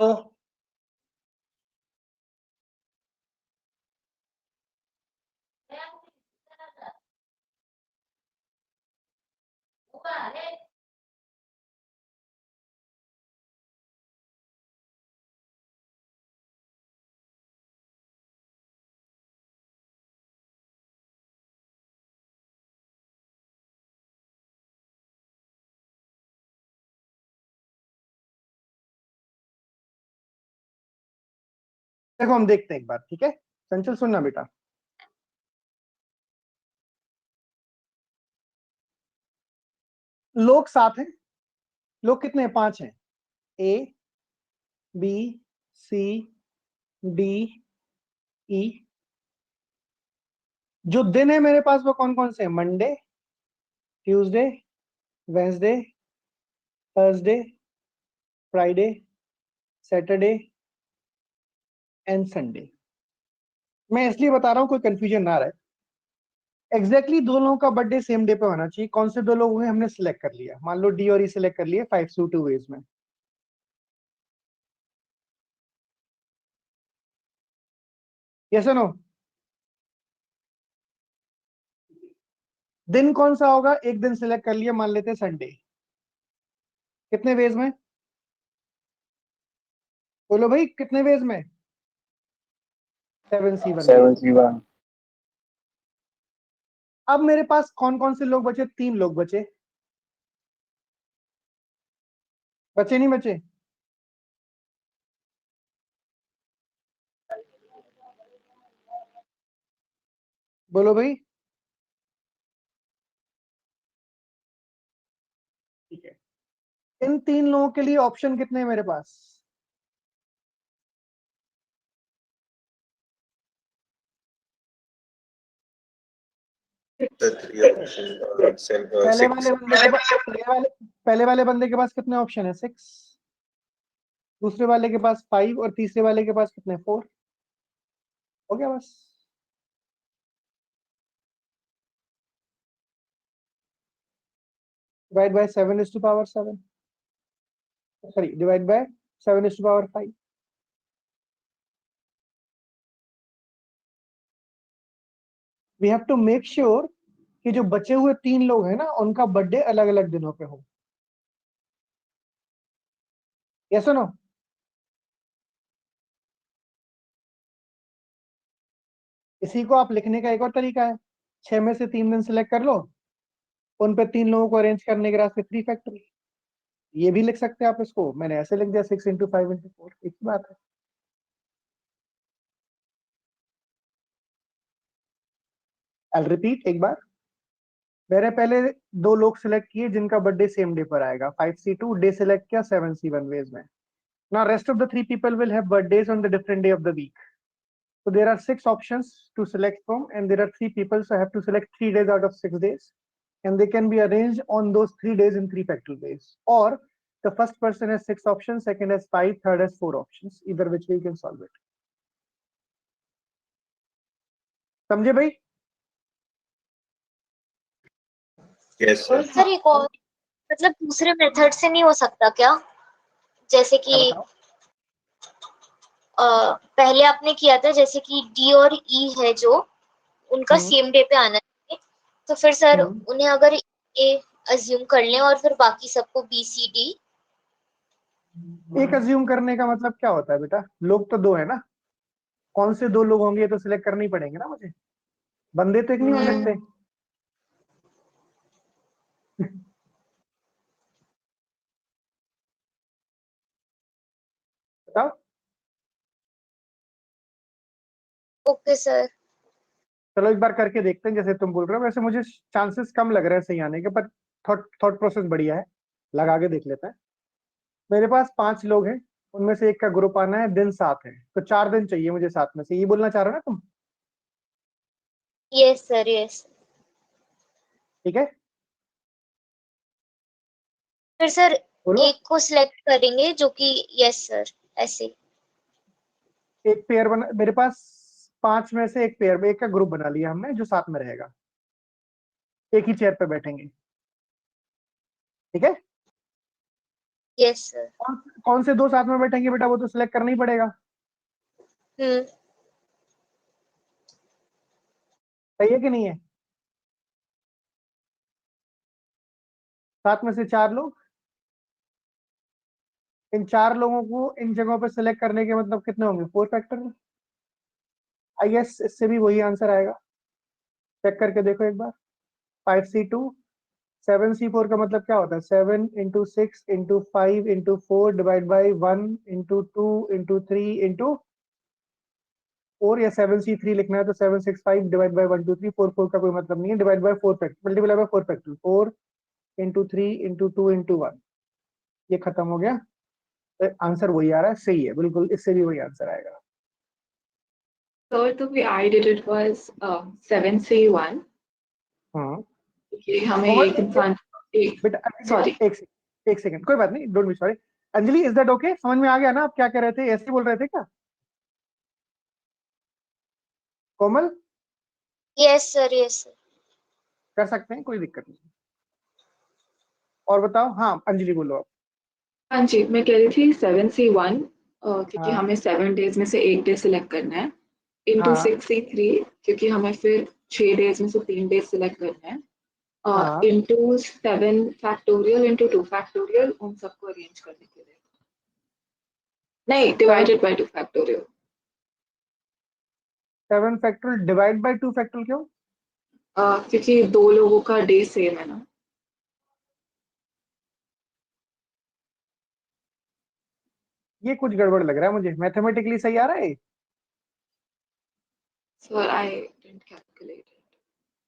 तो देखो हम देखते हैं एक बार, ठीक है। चंचल सुनना बेटा, लोग 7 हैं, लोग कितने हैं? 5 हैं। A B C D E. जो दिन है मेरे पास वो कौन कौन से हैं? Monday, Tuesday, Wednesday, Thursday, Friday, Saturday and Sunday. मैं इसलिए बता रहा हूं कोई कंफ्यूजन ना रहे। एग्जैक्टली दो लोगों का बर्थडे सेम डे पे होना चाहिए। कौन से दो लोग हुए हमने सिलेक्ट कर लिया, मान लो डी और ई सिलेक्ट कर लिए 5 वेज में। यस और नो? दिन कौन सा होगा? एक दिन सिलेक्ट कर लिया, मान लेते हैं संडे। कितने वेज में? बोलो भाई कितने वेज में? 7C1 veg. अब मेरे पास कौन कौन से लोग बचे? 3 लोग बचे। बचे नहीं बचे? बोलो भाई। ठीक है, इन 3 लोगों के लिए ऑप्शन कितने हैं मेरे पास? पहले वाले बंदे के पास पहले वाले बंदे के पास कितने ऑप्शन है? 6। दूसरे वाले के पास 5 और तीसरे वाले के पास कितने? 4। हो गया बस। Divide by 7 is to power 7, sorry divide by 7 is to power 5। We have to make sure कि जो बचे हुए 3 लोग हैं ना उनका बर्थडे अलग अलग दिनों पे हो। यस और नो? इसी को आप लिखने का एक और तरीका है, 6 में से 3 दिन सिलेक्ट कर लो, उन पे 3 लोगों को अरेंज करने के रास्ते 3 फैक्टोरियल। ये भी लिख सकते हैं आप, इसको मैंने ऐसे लिख दिया 6 into 5 into 4, एक ही बात है। आई रिपीट एक बार। मैंने पहले 2 लोग सिलेक्ट किए जिनका बर्थडे सेम डे पर आएगा, 5C2 डे सिलेक्ट किया 7C1 वेज में। Now rest of the 3 people will have birthdays on the different day of the week. So there are 6 options to select from, and there are 3 people, so I have to select 3 days out of 6 days, and they can be arranged on those 3 days in 3 factorial ways. Or the first person has 6 options, second has 5, third has 4 options. Either which way you can solve it. समझे भाई? Yes, sir. Sir एक और मतलब दूसरे method से नहीं हो सकता क्या? जैसे कि पहले आपने किया था, जैसे कि डी और ई है जो उनका सेम डे पे आना चाहिए, तो फिर सर उन्हें अगर ए अज्यूम कर लें और फिर बाकी सबको बी सी डी। एक अज्यूम करने का मतलब क्या होता है बेटा? लोग तो 2 है ना, कौन से 2 लोग होंगे ये तो सिलेक्ट करने ही पड़ेंगे ना मुझे। बंदे तो एक नहीं हो सकते। बताओ। Okay sir. चलो एक बार करके देखते हैं, जैसे तुम बोल रहे हो वैसे मुझे चांसेस कम लग रहे हैं सही आने के, पर थॉट प्रोसेस बढ़िया है, लगा के देख लेते हैं। मेरे पास 5 लोग हैं, उनमें से एक का ग्रुप आना है, दिन 7 है, तो 4 दिन चाहिए मुझे 7 में से, ये बोलना चाह रहे हो ना तुम? Yes sir, yes. ठीक है, फिर सर बोलो। एक को सिलेक्ट करेंगे जो कि यस सर, ऐसे। एक पेयर बना, मेरे पास 5 में से एक पेयर में एक का ग्रुप बना लिया हमने जो साथ में रहेगा, एक ही चेयर पे बैठेंगे। ठीक है, यस सर। कौन से दो साथ में बैठेंगे बेटा, वो तो सिलेक्ट करना ही पड़ेगा। सही है कि नहीं है? सात में से चार लोग, इन चार लोगों को इन जगहों पे सिलेक्ट करने के मतलब कितने होंगे, 4 फैक्टर। आई गेस इससे भी वही आंसर आएगा। चेक करके देखो एक बार। 5C2 7C4 का मतलब क्या होता है, 7 into 6 into 5 into 4 divide by 1 into 2 into 3 into 4, या 7C3 लिखना है तो 765 डिवाइड बाई 1 2 3 4 4 का कोई मतलब नहीं है, divide by 4 factor, multiply by 4 factor, 4 into 3 into 2 into 1, ये खत्म हो गया। तो आंसर वही आ रहा है, सही है बिल्कुल, इससे भी वही आंसर आएगा। So the way I did it was 7C1. हाँ कि हमें कोमल, एक इंसान एक बेटा सॉरी एक सेकंड, कोई बात नहीं, don't be sorry. Anjali, is that okay? समझ में आ गया ना आप क्या कह रहे थे, ऐसे ही बोल रहे थे क्या Komal? Yes sir, yes sir. कर सकते हैं, कोई दिक्कत नहीं। और बताओ, हाँ अंजलि बोलो आप। हाँ जी, मैं कह रही थी 7C1 क्योंकि हाँ हमें 7 डेज में से एक डे सिलेक्ट करना है, इंटू हाँ 6C3 क्योंकि हमें फिर 6 डेज में से 3 डेज सिलेक्ट करना है, हाँ। इंटू 7 फैक्टोरियल इंटू 2 फैक्टोरियल, उन सबको अरेंज करने के लिए। नहीं, divided by 2 factorial. 7 factorial divide by 2 factorial क्यों? क्योंकि दो लोगों का डे सेम है ना। ये कुछ गड़बड़ लग रहा है मुझे, मैथमेटिकली सही आ रहा है? Sir I didn't calculate.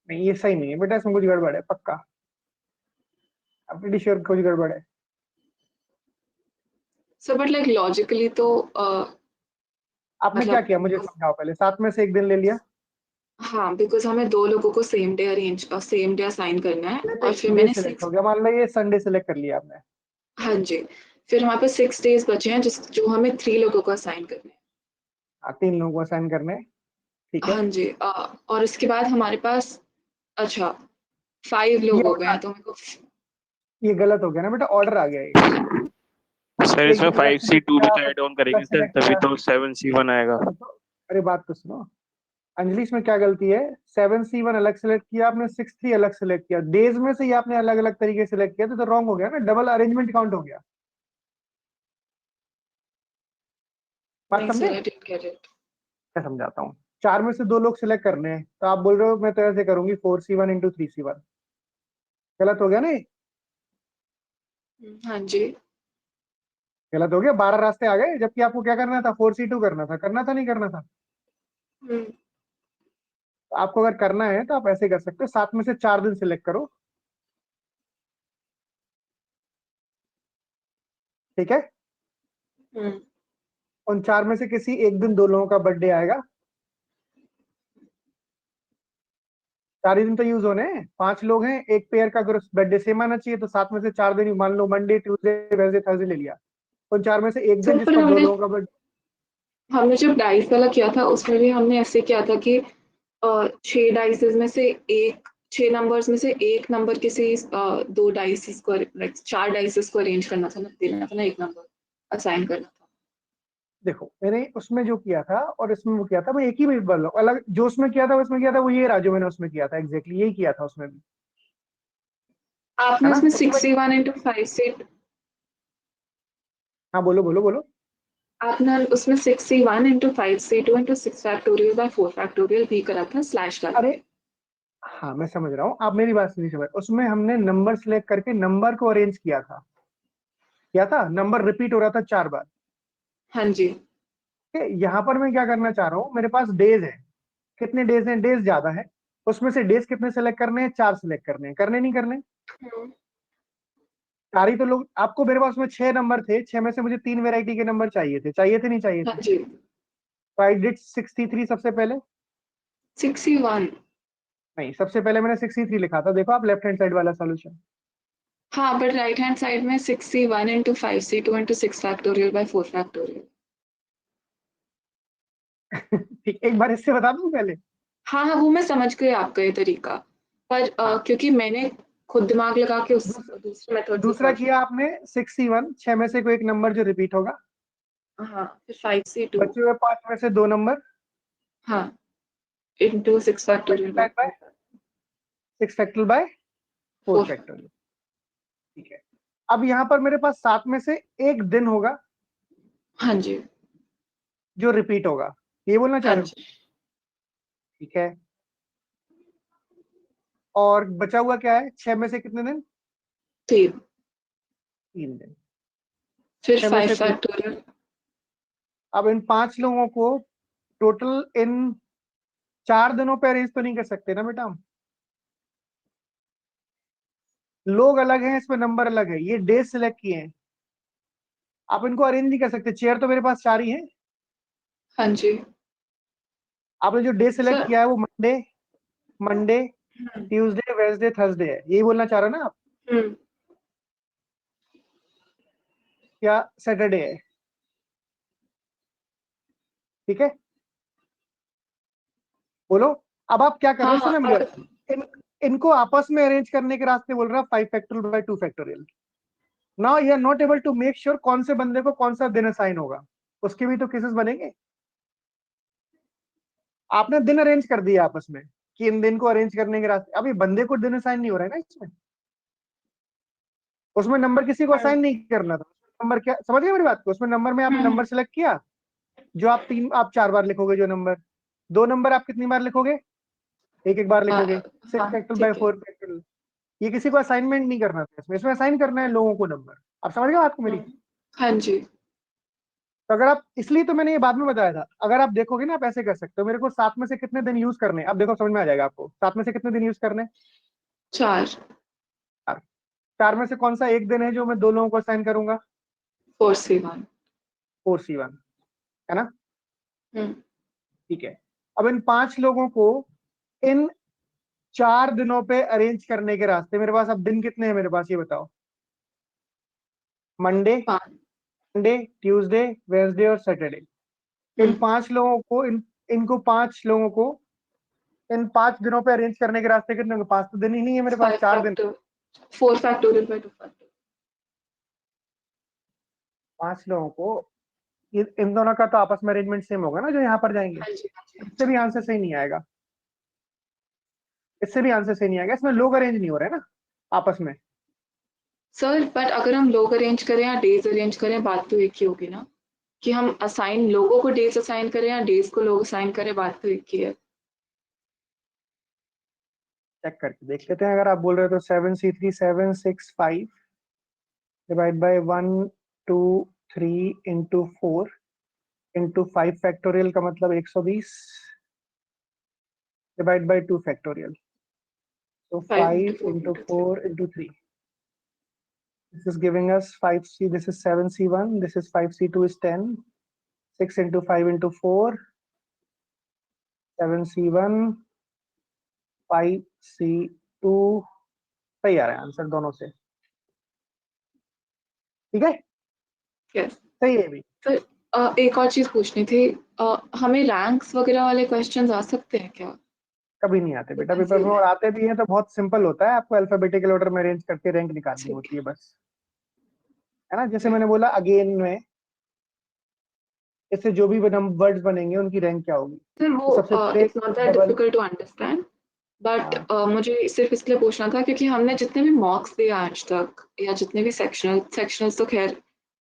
नहीं ये सही नहीं है बेटा, इसमें कुछ गड़बड़ है पक्का, अब प्रीटी श्योर कुछ गड़बड़ है। सर बट लाइक लॉजिकली तो आपने क्या मतलब किया मुझे समझाओ पहले, 7 में से एक दिन ले लिया। हाँ, बिकॉज हमें दो लोगों को सेम डे असाइन करना है, और फिर डे मैंने सिलेक्ट हो 6। गया, मान लो ये संडे सिलेक्ट कर लिया आपने। हाँ जी, फिर हमारे पास 6 डेज बचे हैं जो हमें 3 लोगों को असाइन करने हैं। हाँ, 3 लोगों को असाइन करने हैं, ठीक है। हाँ जी, और इसके बाद हमारे पास अच्छा 5 ये लोग हो गए हैं, तो मेरे को ये गलत हो गया ना बेटा, ऑर्डर आ गया ये। सर एक इसमें दिन अलग 5C2 भी किया, तो फिर ऐड ऑन अलग करेंगे सर, सेलेक्ट तभी किया। तो 7C1 आएगा। तो, अरे बात तो सुनो अंजलि, इसमें क्या गलती है, 7C1 अलग सेलेक्ट किया आपने, 6 3 अलग सेलेक्ट किया, डेज में से ही आपने अलग अलग तरीके से सेलेक्ट किया, तो रॉन्ग हो गया ना, डबल अरेंजमेंट काउंट हो गया। बात नहीं समझे? Sir, I didn't get it. मैं समझाता हूँ। 4 में से 2 लोग सिलेक्ट करने हैं, तो आप बोल रहे हो मैं तो ऐसे करूंगी 4C1 इंटू 3C1, गलत हो गया नहीं? हाँ जी। गलत हो गया, 12 रास्ते आ गए, जबकि आपको क्या करना था, 4C2 करना था नहीं करना था? हम्म, तो आपको अगर करना है तो आप ऐसे कर सकते हो, 7 में से 4 दिन सिलेक्ट करो, ठीक है। हम्म, उन 4 में से किसी एक दिन 2 लोगों का बर्थडे आएगा, 4 ही दिन तो यूज होने हैं, 5 लोग हैं, एक पेयर का अगर बर्थडे सेम आना चाहिए, तो 7 में से 4 दिन ही मान लो, मंडे ट्यूसडे वेडनेसडे थर्सडे ले लिया, उन 4 में से एक दिन सर जिस पर पर 2 लोगों का बर्थडे। हमने जब डाइस वाला किया था उसमें भी हमने ऐसे किया था कि 6 डाइसेस में से एक 6 नंबर्स में से एक नंबर किसी 2 डाइसेस को लाइक 4 डाइसेस को अरेंज करना था ना, देना था ना, एक नंबर असाइन करना था। देखो मैंने उसमें जो किया था और इसमें वो किया था, मैं एक ही में बोल रहा हूँ, अलग जो उसमें किया था उसमें किया था वो ये रहा, जो मैंने उसमें किया था एग्जैक्टली यही किया था उसमें भी, है आपने ना उसमें उसमें। 61 इंटू 5 से हाँ बोलो बोलो बोलो। आपने उसमें 61 इंटू 5 से 2 इंटू 6 फैक्टोरियल बाय 4 फैक्टोरियल भी करा था स्लैश डाल अरे के। हाँ मैं समझ रहा हूँ, आप मेरी बात नहीं समझ, उसमें हमने नंबर सिलेक्ट करके नंबर को अरेंज किया था, नंबर रिपीट हो रहा था 4 बार। हाँ जी। ठीक है, यहाँ पर मैं क्या करना चाह रहा हूँ, मेरे पास डेज है, कितने डेज हैं, डेज ज्यादा है, उसमें से डेज कितने सेलेक्ट करने हैं, 4 सेलेक्ट करने हैं, करने नहीं करने? हम्म, 4 ही तो लोग, आपको मेरे पास में 6 नंबर थे, 6 में से मुझे 3 वेराइटी के नंबर चाहिए थे नहीं चाहिए हाँ थे? जी। तो आई डिड 63 सबसे पहले। 61। नहीं, सबसे पहले मैंने 63 लिखा था, देखो आप लेफ्ट हैंड साइड वाला सोल्यूशन। हाँ बट राइट हैंड साइड में 61 इंटू 5 से 2 इंटू 6 फैक्टोरियल बाय 4 फैक्टोरियल। ठीक, एक बार इससे बता दूं पहले। हाँ हाँ, वो मैं समझ गई आपका ये तरीका, पर हाँ क्योंकि मैंने खुद दिमाग लगा के उस दूसरे मेथड से दूसरा solve किया आपने 6C1, 6 में से कोई एक नंबर जो रिपीट होगा, किया। हाँ, फिर 5C2, बचे हुए 5 में से 2 नंबर हाँ, into 6 factorial by 6 factorial by 4 4। Factorial. ठीक है, अब यहाँ पर मेरे पास 7 में से एक दिन होगा हाँ जी, जो रिपीट होगा, ये बोलना चाह हाँ रहे हो? जी, ठीक है, और बचा हुआ क्या है? 6 में से कितने दिन? 3, 3 दिन। फिर 6 में 5 से 3। factorial, अब इन 5 लोगों को टोटल इन 4 दिनों पे अरेंज तो नहीं कर सकते ना बेटा हम? लोग अलग हैं, इसमें नंबर अलग है, ये डे सिलेक्ट किए हैं, आप इनको अरेंज नहीं कर सकते। चेयर तो मेरे पास 4 ही है। हाँ जी आपने जो डे सिलेक्ट सर। किया है वो मंडे, मंडे, हम्म, ट्यूसडे, वेडनेसडे, थर्सडे है, यही बोलना चाह रहे हो ना आप? हम्म, क्या सैटरडे है? ठीक है, बोलो। अब आप क्या कर रहे हाँ हो, हाँ सुनो मेरी बात। इनको आपस में अरेंज करने के रास्ते बोल रहा है 5 factorial by 2 factorial. Now you are not able to make sure कौन से बंदे को कौन सा दिन असाइन होगा, उसके भी तो केसेस बनेंगे। आपने दिन अरेंज कर दिया आपस में कि इन दिन को अरेंज करने के रास्ते, अभी बंदे को दिन असाइन नहीं हो रहा है ना इसमें, उसमें नंबर किसी को हम्म, असाइन नहीं करना था। नंबर क्या, समझ गए मेरी बात को? उसमें नंबर में आपने हम्म, नंबर सेलेक्ट किया, जो आप 4 बार लिखोगे, जो नंबर 2 नंबर आप कितनी बार लिखोगे? एक बार हाँ लिखोगे। 6 हाँ, फैक्टोरियल बाय ठीक है। 4 फैक्टोरियल। ये किसी को असाइनमेंट नहीं करना था, इसमें असाइन करना है लोगों को नंबर। आप समझ गए बात को मेरी? हाँ जी, तो अगर आप, इसलिए तो मैंने ये बाद में बताया था, अगर आप देखोगे ना आप ऐसे कर सकते हो, मेरे को 7 में से कितने दिन यूज करने हैं, अब देखो समझ में आ जाएगा आपको। 7 में से कितने दिन यूज करने हैं? 4, 4। 4 में से कौन सा एक दिन है जो मैं 2 लोगों को असाइन करूंगा? 4C1। 4C1 है ना? हम्म, ठीक है, अब इन 5 लोगों को इन 4 दिनों पे अरेंज करने के रास्ते मेरे पास अब दिन कितने हैं मेरे पास, ये बताओ। मंडे, 5। मंडे, ट्यूसडे, वेडनेसडे और सैटरडे। इन 5 लोगों को, इनको 5 लोगों को इन 5 दिनों पे अरेंज करने के रास्ते कितने होंगे? 5 तो दिन ही नहीं है मेरे पास, 5 4 दिन। factor 4 factorial by 2 factorial। 5 लोगों को, इन दोनों का तो आपस में अरेंजमेंट सेम होगा ना जो यहाँ पर जाएंगे। हाँ जी, हाँ जी, हाँ इससे जी। भी आंसर सही नहीं आएगा, इससे भी आंसर सही नहीं आएगा, इसमें लोग अरेंज नहीं हो रहे ना आपस में। सर बट अगर हम लोग अरेंज करें या डेज अरेंज करें, बात तो एक ही होगी ना, कि हम असाइन लोगों को डेज असाइन करें या डेज को लोग असाइन करें, बात तो एक ही है। चेक करके देख लेते हैं। अगर आप बोल रहे हो तो 7C3 765 divide by 1 2 3 into 4 into 5 factorial का मतलब 120 divide by 2 factorial, so 5 into 5 4 into into 3। 4 into 3. This is giving us 5C, this is 7C1, this is 5C2 is 10, 6 into 5 into 4, 7C1, 5C2, सही आ रहा है आंसर दोनों से। ठीक है, yes सही है भी। सर, एक और चीज पूछनी थी। हमें रैंक्स वगैरह वाले क्वेश्चंस आ सकते हैं क्या? कभी नहीं आते बेटा पेपर वैकेंसी में, में। और आते भी हैं तो बहुत सिंपल होता है, आपको अल्फाबेटिकल ऑर्डर में अरेंज करके रैंक निकालनी ठीक होती है बस, है ना? जैसे है। मैंने बोला अगेन में, इससे जो भी वर्ड्स बनेंगे उनकी रैंक क्या होगी? सर तो सबसे वो पहले it's not that double, difficult to understand, but मुझे सिर्फ इसलिए पूछना था क्योंकि हमने जितने भी मॉक्स दिए आज तक, या जितने भी सेक्शनल्स तो खैर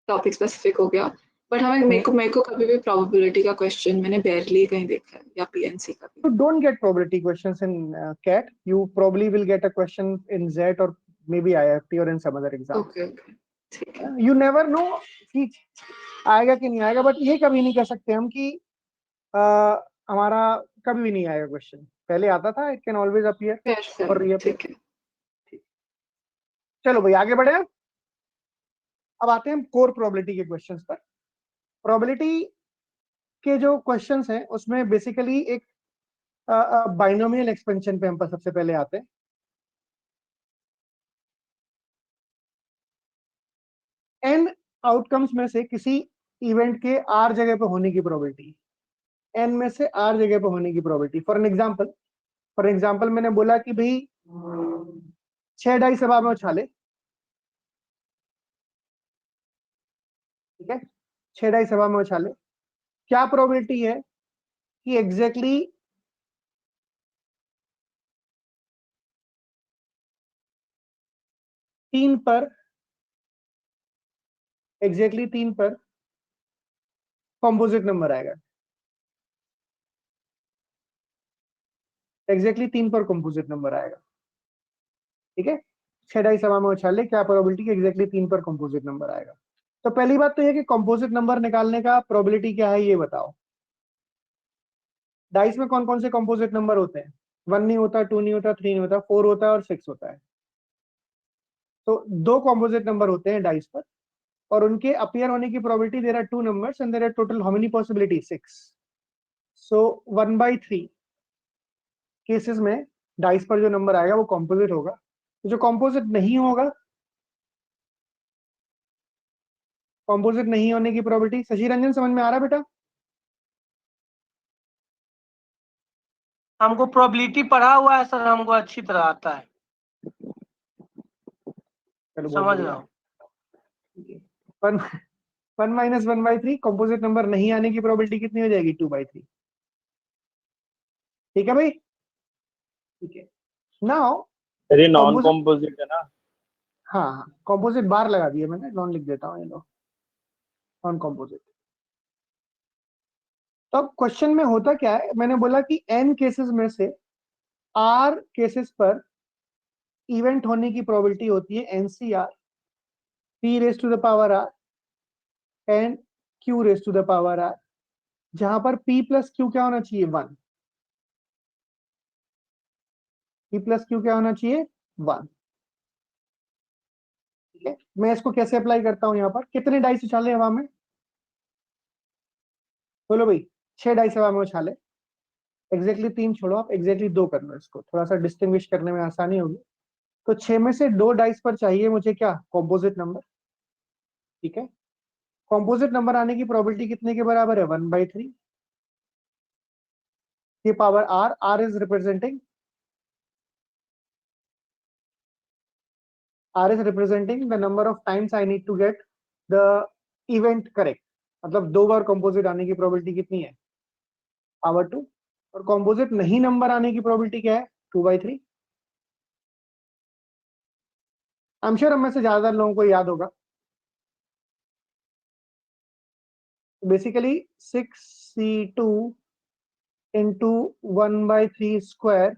टॉपिक स्पेसिफिक हो गया, बट हमें मेरे को कभी भी प्रोबेबिलिटी का क्वेश्चन मैंने बेरली कहीं देखा है, या पीएनसी का भी। you don't get probability questions in CAT. You probably will get a question in ZET or maybe IFT or in some other exam. Okay okay, ठीक है। You never know कि आएगा कि नहीं आएगा, बट ये कभी नहीं कह सकते हम कि हमारा कभी भी नहीं आएगा क्वेश्चन। पहले आता था, इट कैन ऑलवेज अपीयर और रीअपीयर। ठीक है। चलो भाई आगे बढ़े। अब आते हैं कोर प्रोबेबिलिटी के क्वेश्चंस पर। प्रोबेबिलिटी के जो क्वेश्चंस हैं उसमें बेसिकली एक बाइनोमियल एक्सपेंशन पे हम पर सबसे पहले आते हैं। एन आउटकम्स में से किसी इवेंट के आर जगह पे होने की प्रोबेबिलिटी, एन में से आर जगह पे होने की प्रोबेबिलिटी। फॉर एन एग्जांपल मैंने बोला कि भाई 6 डाइस हवा में उछाले, ठीक है, 6 डाइस हवा में उछाले, क्या प्रोबेबिलिटी है कि एग्जैक्टली तीन पर कॉम्पोजिट नंबर आएगा, एग्जैक्टली 3 पर कॉम्पोजिट नंबर आएगा, ठीक है। 6 डाइस हवा में उछाले, क्या प्रोबेबिलिटी कि एग्जैक्टली 3 पर कॉम्पोजिट नंबर आएगा। तो पहली बात तो यह कि कॉम्पोजिट नंबर निकालने का प्रोबेबिलिटी क्या है ये बताओ। डाइस में कौन कौन से कॉम्पोजिट नंबर होते हैं? 1 नहीं होता, 2 नहीं होता, 3 नहीं होता, 4 होता है और 6 होता है। तो 2 कॉम्पोजिट नंबर होते हैं डाइस पर, और उनके अपीयर होने की probability, there are 2 numbers and there are total how many possibility? 6। So 1/3 cases में डाइस पर जो नंबर आएगा वो कॉम्पोजिट होगा। जो कॉम्पोजिट नहीं होगा, कॉम्पोजिट नहीं होने की प्रोबेबिलिटी, शशि रंजन समझ में आ रहा है बेटा? हमको प्रोबेबिलिटी पढ़ा हुआ है सर, हमको अच्छी तरह आता है, चलो बहुत समझ बढ़िया। रहा हूँ। 1 - 1/3 कॉम्पोजिट नंबर नहीं आने की प्रोबेबिलिटी कितनी हो जाएगी? 2/3। ठीक है भाई, ठीक है। नाउ सर ये नॉन कॉम्पोजिट, कॉम्पोजिट है ना? हाँ हाँ, कॉम्पोजिट बार लगा दिया मैंने, नॉन लिख देता हूँ ये लो, नॉन कॉम्पोजिट। तो अब क्वेश्चन में होता क्या है, मैंने बोला कि n केसेस में से r केसेस पर इवेंट होने की प्रोबेबिलिटी होती है NCR p raise to the power r and q raise to the power r, जहां पर p प्लस q क्या होना चाहिए? 1। p प्लस q क्या होना चाहिए? 1। ठीक है, मैं इसको कैसे अप्लाई करता हूं? यहाँ पर कितने डाइस उछाले हवा में? बोलो भाई। 6 डाइस हवा में उछाले, एग्जैक्टली 3 छोड़ो, आप एग्जैक्टली 2 करना, इसको थोड़ा सा डिस्टिंग्विश करने में आसानी होगी। तो 6 में से 2 डाइस पर चाहिए मुझे क्या? कॉम्पोजिट नंबर, ठीक है। कॉम्पोजिट नंबर आने की प्रोबेबिलिटी कितने के बराबर है? 1/3 के power r। r is representing the number of times I need to get the event correct। मतलब 2 बार कॉम्पोजिट आने की प्रोबेबिलिटी कितनी है? पावर 2। और कॉम्पोजिट नहीं नंबर आने की प्रोबेबिलिटी क्या है? 2/3। आई एम श्योर हम में से ज्यादातर लोगों को याद होगा। Basically 6c2 into 1/3 square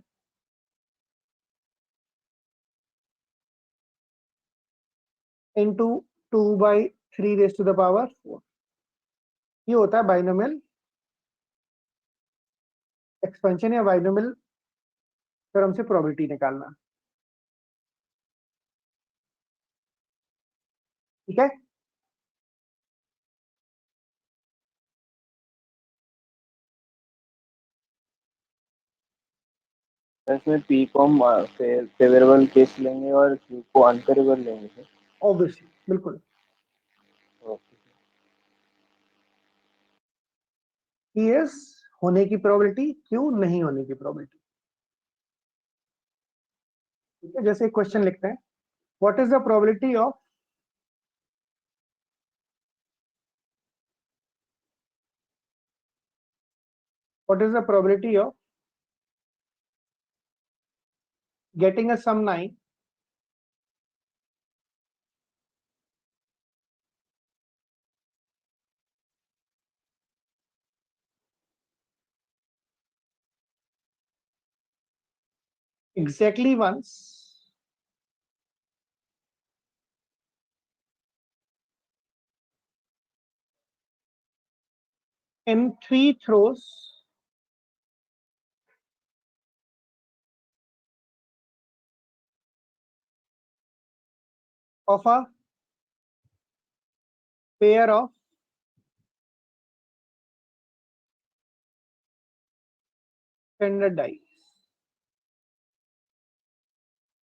into 2/3 raised to the power 4, ये होता है बाइनोमियल एक्सपेंशन या बाइनोमियल थ्योरम से प्रोबेबिलिटी निकालना, ठीक है। इसमें पी को हम फेवरेबल केस लेंगे और क्यू को अनफेवरेबल लेंगे सर। ऑब्वियसली, बिल्कुल। पीएस होने की प्रोबेबिलिटी, क्यू नहीं होने की प्रोबेबिलिटी, ठीक है। जैसे क्वेश्चन लिखते हैं, what is the probability of getting a sum 9 exactly once in 3 throws of a pair of standard dice।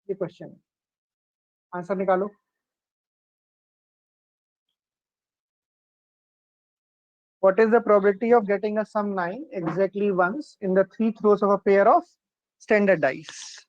ये क्वेश्चन है, आंसर निकालो। What is the probability of getting a sum 9 exactly once in the 3 throws of a pair of standard dice?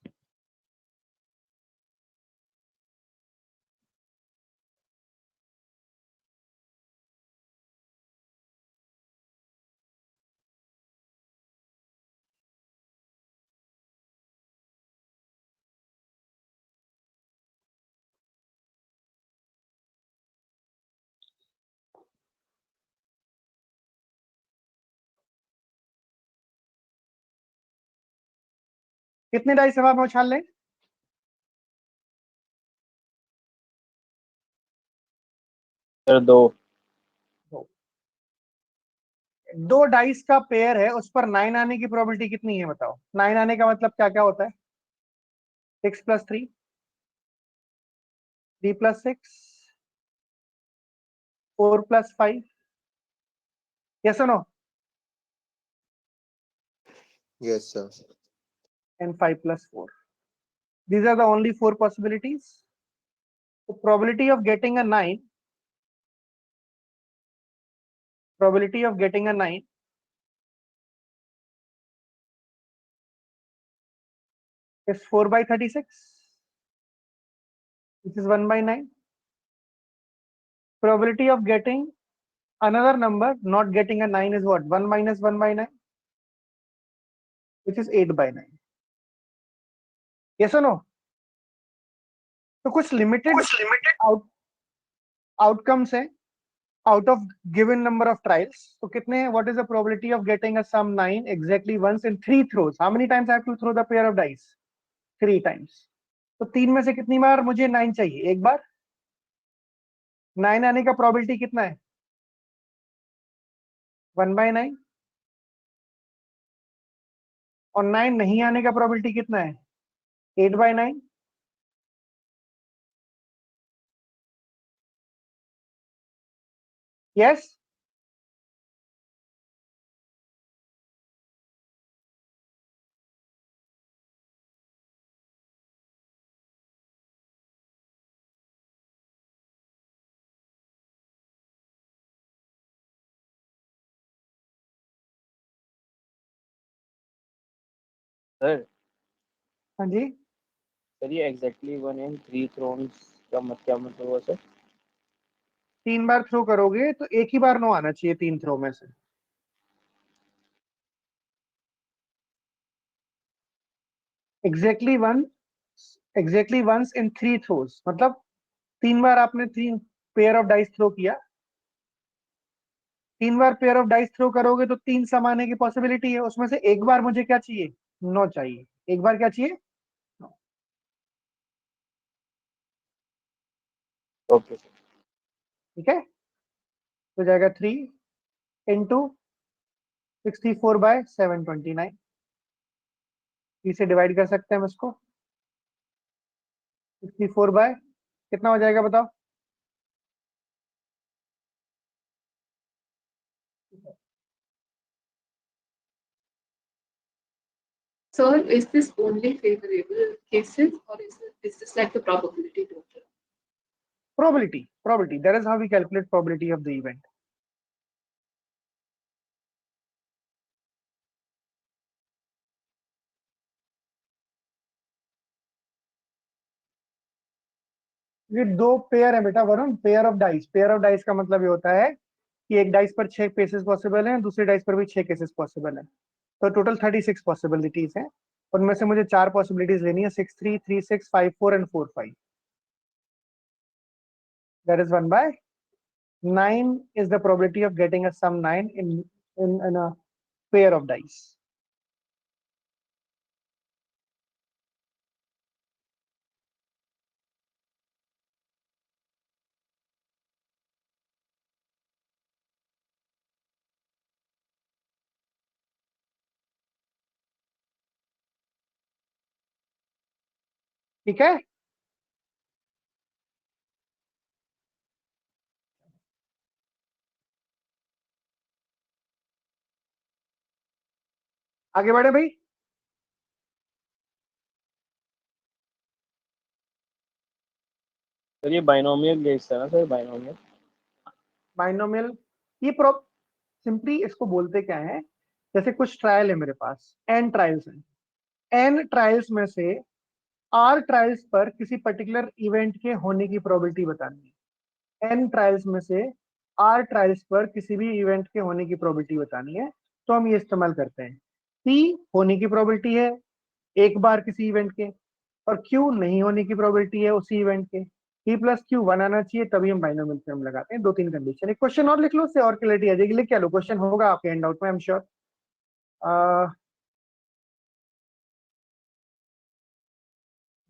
कितने dice हवा में उछाल लें? Sir 2। दो dice का पेयर है, उस पर 9 आने की प्रोबेबिलिटी कितनी है बताओ? 9 आने का मतलब क्या क्या होता है? 6 + 3, 3 + 6, 4 + 5, yes or no? Yes, sir. And 5 + 4. These are the only 4 possibilities. The probability of getting a 9 is 4/36, which is 1/9. Probability of getting another number, not getting a 9, is what? 1 - 1/9, which is 8/9. Yes or no? तो कुछ limited outcomes है out of given number of trials. So कितने, what is the probability of getting a sum 9 exactly once in 3 throws? How many times I have to throw the pair of dice? 3 times. तो 3 में से कितनी बार मुझे 9 चाहिए? एक बार. 9 आने का probability कितना है? 1/9. और 9 नहीं आने का probability कितना है? 8/9. Yes? सर हाँ जी. सर ये एग्जैक्टली 1 in 3 थ्रोन्स का क्या मतलब हुआ सर? 3 बार थ्रो करोगे तो एक ही बार 9 आना चाहिए 3 थ्रो में से. एग्जैक्टली वंस इन 3 थ्रोज, मतलब 3 बार आपने 3 पेयर ऑफ डाइस थ्रो किया. 3 बार पेयर ऑफ डाइस थ्रो करोगे तो 3 सम आने की पॉसिबिलिटी है. उसमें से एक बार मुझे क्या चाहिए? 9 चाहिए. एक बार क्या चाहिए? Okay sir. ठीक है. तो जाएगा 3 इंटू 64/729. इसे डिवाइड कर सकते हैं हम इसको. 64 बाय कितना हो जाएगा बताओ? Sir, is this only favorable cases or is this like the probability total? Probability. That is how we calculate probability of the event. ये दो पेयर है बेटा Varun, pair of dice. Pair of dice का मतलब ये होता है कि एक डाइस पर 6 केसेस पॉसिबल हैं, दूसरे डाइस पर भी 6 केसेस पॉसिबल हैं. तो टोटल 36 पॉसिबिलिटीज हैं. उनमें से मुझे 4 पॉसिबिलिटीज लेनी है. 6 3 3 6 5 4 and 4 5. That is 1/9 is the probability of getting a sum 9 in a pair of dice. ठीक है. आगे बढ़े भाई. सर ये बाइनोमियल केस था ना सर? बाइनोमियल बाइनोमियल, ये सिंपली इसको बोलते क्या है? जैसे कुछ ट्रायल है मेरे पास, n ट्रायल्स हैं. n ट्रायल्स में से r ट्रायल्स पर किसी पर्टिकुलर इवेंट के होने की प्रोबेबिलिटी बतानी है. n ट्रायल्स में से r ट्रायल्स पर किसी भी इवेंट के होने की प्रोबेबिलिटी बतानी है. तो हम ये इस्तेमाल करते हैं. p होने की प्रोबेबिलिटी है एक बार किसी इवेंट के, और q नहीं होने की प्रोबेबिलिटी है उसी इवेंट के. p + q 1 आना चाहिए, तभी हम बाइनोमियल थ्योरम लगाते हैं. 2-3 कंडीशन. एक क्वेश्चन और लिख लो, उससे और क्लैरिटी आ जाएगी. लिख क्या लो, क्वेश्चन होगा आपके हैंड आउट में, I am sure.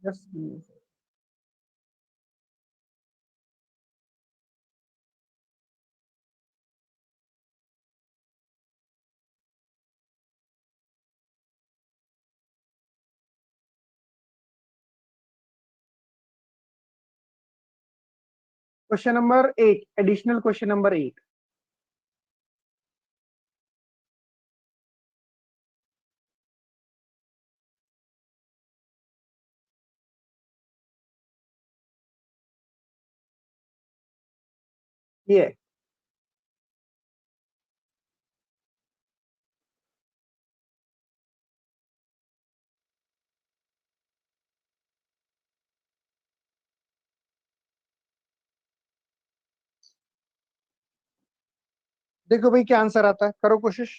Just question number 8, additional question number 8. ये देखो भाई क्या आंसर आता है, करो कोशिश।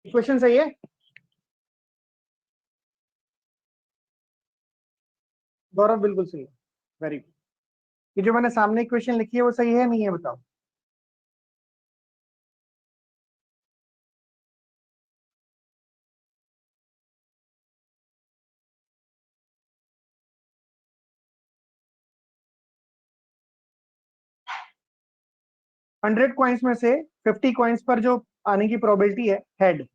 क्वेश्चन सही है गौरव, बिल्कुल सही है, वेरी गुड। ये जो मैंने सामने क्वेश्चन लिखी है वो सही है नहीं है बताओ। हंड्रेड कॉइन्स में से 50 कॉइन्स पर जो आने की प्रोबेबिलिटी है हेड,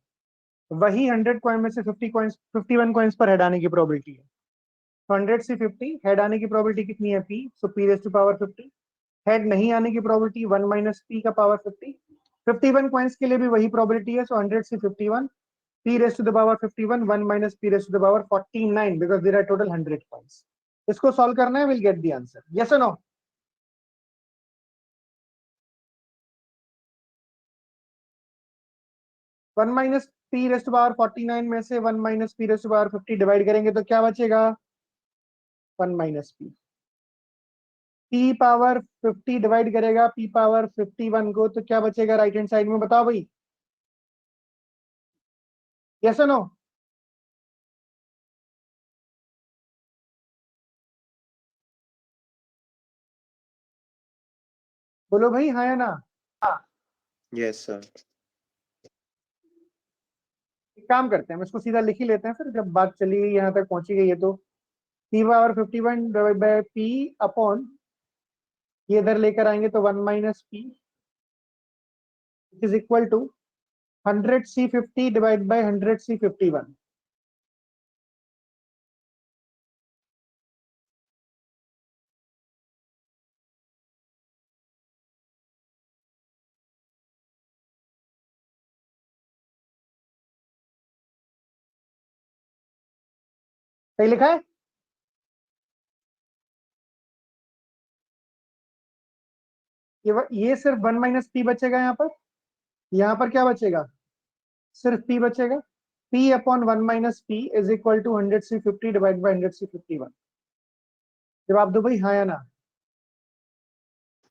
वही 100 कॉइन में से 51 कॉइन्स पर हेड आने की प्रोबेबिलिटी है। 100 से 50 हेड आने की प्रोबेबिलिटी कितनी है, p, so p raise to power 50। Head नहीं आने की प्रोबेबिलिटी 1 माइनस पी का पावर 50। 51 कॉइन्स के लिए भी वही प्रोबेबिलिटी है, सो 100 से 51 p raised to the power 51 1 minus p raised to the power 49 because there are total 100 coins। इसको सॉल्व करना है, will get the answer, yes और no. 1 minus p raised to the power 49 में से 1 minus p raised to the power 50 divide करेंगे तो क्या बचेगा, 1 minus p. P power 50 divide करेगा पी पावर 51 को, तो क्या बचेगा राइट हैंड साइड में, बताओ भाई, यस और नो? बोलो भाई, हाँ या ना? Yes, sir. एक काम करते हैं, हम इसको सीधा लिख ही लेते हैं, फिर जब बात चली गई यहाँ तक पहुंची गई है तो p power 51 divide by p upon, ये इधर लेकर आएंगे तो 1 minus p is equal to 100C50 divide by 100C51। सही लिखा है? ये सिर्फ 1 माइनस पी बचेगा, यहाँ पर क्या बचेगा, सिर्फ पी बचेगा। P upon 1 minus p is equal to 100C50 divide by 100C51। जवाब दो भाई, हाँ या ना?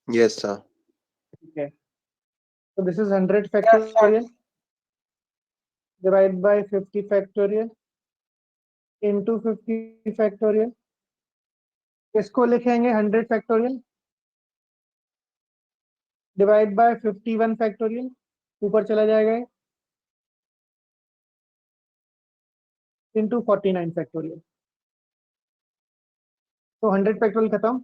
Yes, sir. ठीक है, तो this is 100 factorial divide by 50 factorial into 50 factorial. इसको लिखेंगे 100 फैक्टोरियल डिवाइड बाय 51 फैक्टोरियल, ऊपर चला जाएगा इंटू 49 फैक्टोरियल। तो 100 फैक्टोरियल खत्म,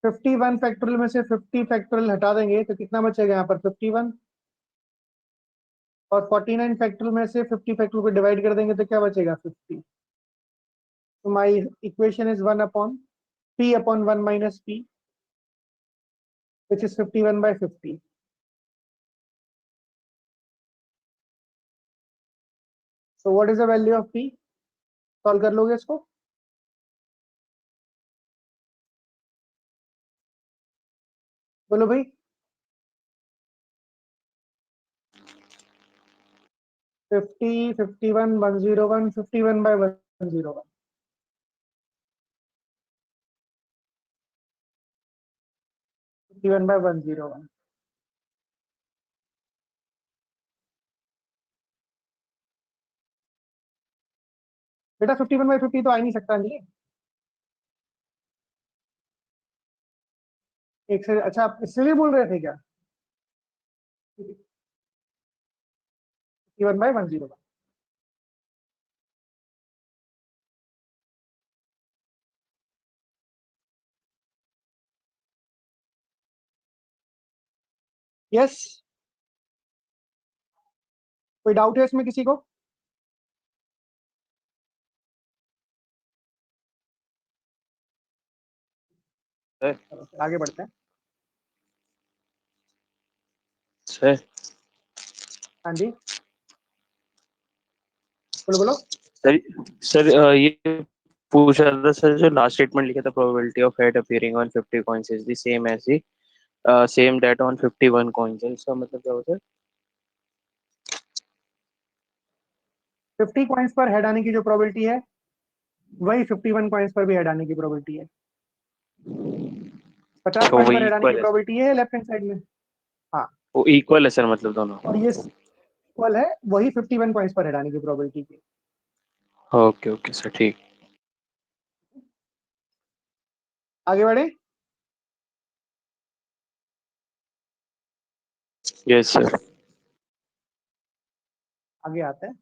51 फैक्टोरियल में से 50 फैक्टोरियल हटा देंगे तो कितना बचेगा यहाँ पर, 51, और 49 फैक्टोरियल में से 50 फैक्टोरियल को डिवाइड कर देंगे तो क्या बचेगा, 50। तो my equation is 1 upon p upon 1 minus p which is 51 by 50। So what is the value of p? Solve कर लोगे इसको? बोलो भाई, 50, 51, 101, 51 बाय 101। बाय 101। बेटा 51 बाय 50 तो आ ही नहीं सकता अंजलि। एक से अच्छा, आप इसलिए बोल रहे थे क्या? 51 बाय 101। यस, कोई डाउट है इसमें किसी को? आगे बढ़ते हैं सर हाँ जी, बोलो बोलो। सर सर ये पूछ रहा था सर, जो लास्ट स्टेटमेंट लिखा था, probability of head appearing on 50 coins is the same as the same that on 51 coins, इसका मतलब क्या होता है? 50 कॉइन्स पर हेड आने की जो प्रोबेबिलिटी है वही 51 कॉइन्स पर भी हेड आने की प्रोबेबिलिटी है। 50 तो कॉइन वो पर हेड आने की इक्वल है, प्रोबेबिलिटी है लेफ्ट हैंड साइड में। हाँ, वो इक्वल है सर, मतलब दोनों। और ये इक्वल है वही 51 कॉइन्स पर हेड आने की प्रोबेबिलिटी की। ओके ओके सर, ठीक। आगे बढ़े। Yes sir. आगे आते हैं,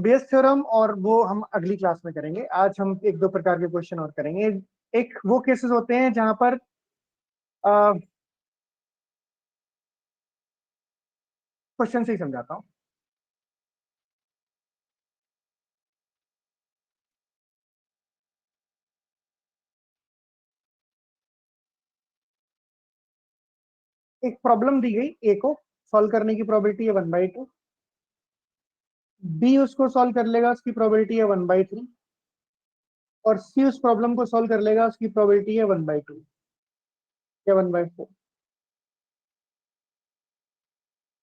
बेस थ्योरम, और वो हम अगली क्लास में करेंगे। आज हम एक दो प्रकार के क्वेश्चन और करेंगे। एक वो केसेस होते हैं जहां पर क्वेश्चन से ही समझाता हूँ। एक प्रॉब्लम दी गई, ए को सॉल्व करने की प्रोबेबिलिटी है 1/2, बी उसको सॉल्व कर लेगा, उसकी प्रोबेबिलिटी है 1/3, और सी उस प्रॉब्लम को सॉल्व कर लेगा, उसकी प्रोबेबिलिटी है 1/2 या 1/4।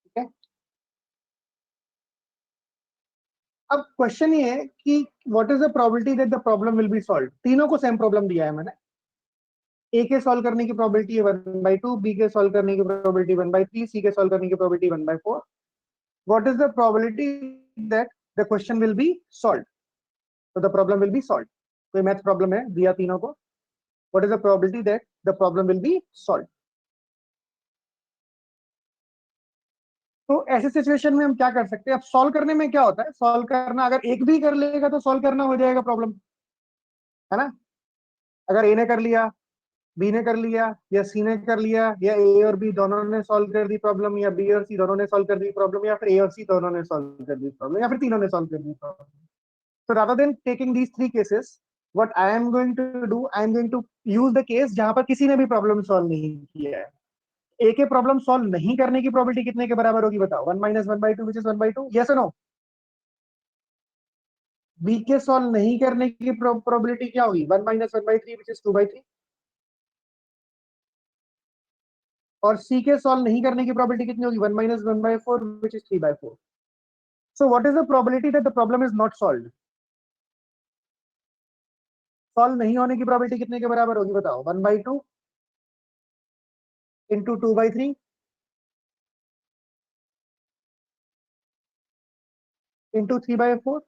ठीक है, अब क्वेश्चन ये है कि what is the probability that the problem will be solve. तीनों को सेम प्रॉब्लम दिया है मैंने। ए के सॉल्व करने की प्रोबेबिलिटी है 1/2, बी के सॉल्व करने की प्रोबेबिलिटी 1/3, सी के सॉल्व करने की probability 1/4। What is the probability that the question will be solve, तो the problem will be solve. कोई मैथ प्रॉब्लम है दिया तीनों को, what is the probability that the problem will be solve. तो ऐसे सिचुएशन में हम क्या कर सकते हैं? अब सॉल्व करने में क्या होता है, सॉल्व करना अगर एक भी कर लेगा तो सॉल्व करना हो जाएगा प्रॉब्लम, है ना। अगर ए ने कर लिया, बी ने कर लिया, या सी ने कर लिया, या ए और बी दोनों ने सॉल्व कर दी प्रॉब्लम, या बी और सी दोनों ने सॉल्व कर दी प्रॉब्लम, या फिर ए और सी दोनों ने सॉल्व कर दी प्रॉब्लम, या फिर तीनों ने सॉल्व कर दी problem. So rather than taking these three cases, what I am going to do, I am going to use the case जहां पर किसी ने भी प्रॉब्लम सॉल्व नहीं किया है। ए के प्रॉब्लम सॉल्व नहीं करने की प्रोबेबिलिटी कितने के बराबर होगी बताओ? 1 - 1/2 which is 1/2, yes or no? B के सॉल्व नहीं करने की प्रोबेबिलिटी क्या होगी? 1 - 1/3 which is 2/3। और सी के सॉल्व नहीं करने की प्रोबेबिलिटी कितनी होगी? 1 - 1/4 which is 3/4। So what is the probability that the problem is not solved? Solve नहीं होने की प्रोबेबिलिटी कितने के बराबर होगी बताओ? 1/2 into 2/3 into 3/4।